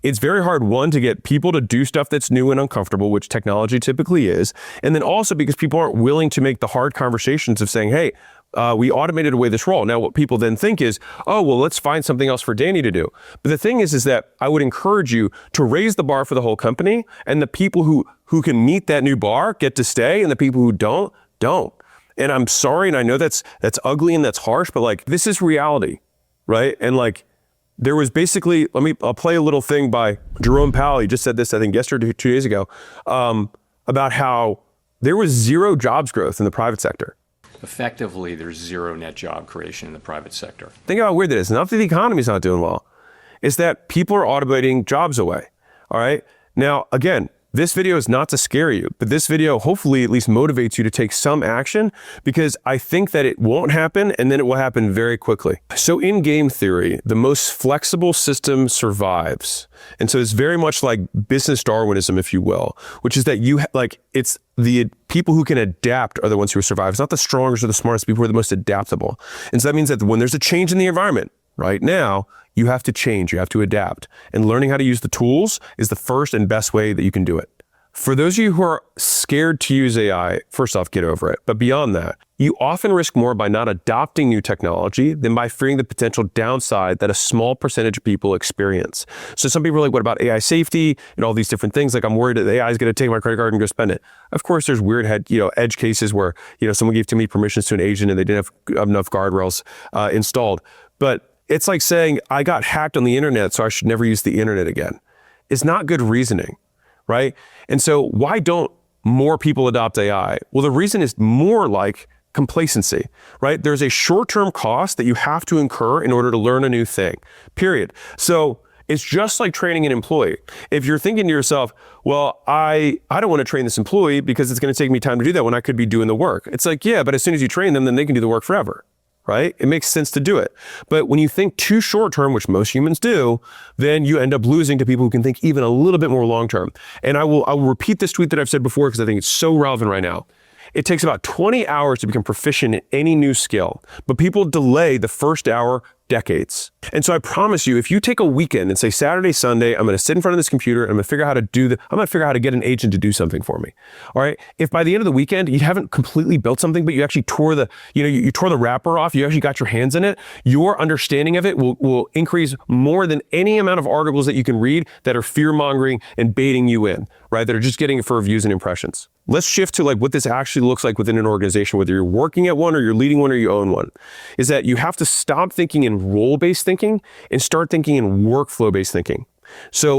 It's very hard, one, to get people to do stuff that's new and uncomfortable, which technology typically is. And then also because people aren't willing to make the hard conversations of saying, hey, we automated away this role. Now, what people then think is, oh, well, let's find something else for Danny to do. But the thing is that I would encourage you to raise the bar for the whole company, and the people who can meet that new bar get to stay, and the people who don't. And I'm sorry, and I know that's ugly and that's harsh, but like, this is reality, right? And like, there was basically, I'll play a little thing by Jerome Powell. He just said this, I think yesterday, 2 days ago, about how there was zero jobs growth in the private sector. Effectively, there's zero net job creation in the private sector. Think about how weird that is. Not that the economy's not doing well. It's that people are automating jobs away, all right? Now, again, this video is not to scare you, but this video hopefully at least motivates you to take some action, because I think that it won't happen, and then it will happen very quickly. So in game theory, the most flexible system survives. And so it's very much like business Darwinism, if you will, which is that it's the people who can adapt are the ones who survive. It's not the strongest or the smartest people who are the most adaptable. And so that means that when there's a change in the environment, right now, you have to change, you have to adapt. And learning how to use the tools is the first and best way that you can do it. For those of you who are scared to use AI, first off, get over it. But beyond that, you often risk more by not adopting new technology than by fearing the potential downside that a small percentage of people experience. So some people are like, what about AI safety and all these different things? Like, I'm worried that AI is going to take my credit card and go spend it. Of course, there's weird edge cases where, someone gave too many permissions to an agent and they didn't have enough guardrails installed. But it's like saying, I got hacked on the internet, so I should never use the internet again. It's not good reasoning, right? And so why don't more people adopt AI? Well, the reason is more like complacency, right? There's a short-term cost that you have to incur in order to learn a new thing, period. So it's just like training an employee. If you're thinking to yourself, well, I don't want to train this employee because it's going to take me time to do that when I could be doing the work. It's like, yeah, but as soon as you train them, then they can do the work forever. Right? It makes sense to do it. But when you think too short term, which most humans do, then you end up losing to people who can think even a little bit more long term. And I will repeat this tweet that I've said before because I think it's so relevant right now. It takes about 20 hours to become proficient in any new skill, but people delay the first hour decades. And so I promise you, if you take a weekend and say Saturday, Sunday, I'm going to sit in front of this computer and I'm going to figure out how to get an agent to do something for me. All right. If by the end of the weekend, you haven't completely built something, but you actually tore you tore the wrapper off, you actually got your hands in it, your understanding of it will increase more than any amount of articles that you can read that are fear mongering and baiting you in, right? That are just getting it for views and impressions. Let's shift to like what this actually looks like within an organization, whether you're working at one or you're leading one or you own one, is that you have to stop thinking in role-based thinking and start thinking in workflow-based thinking. So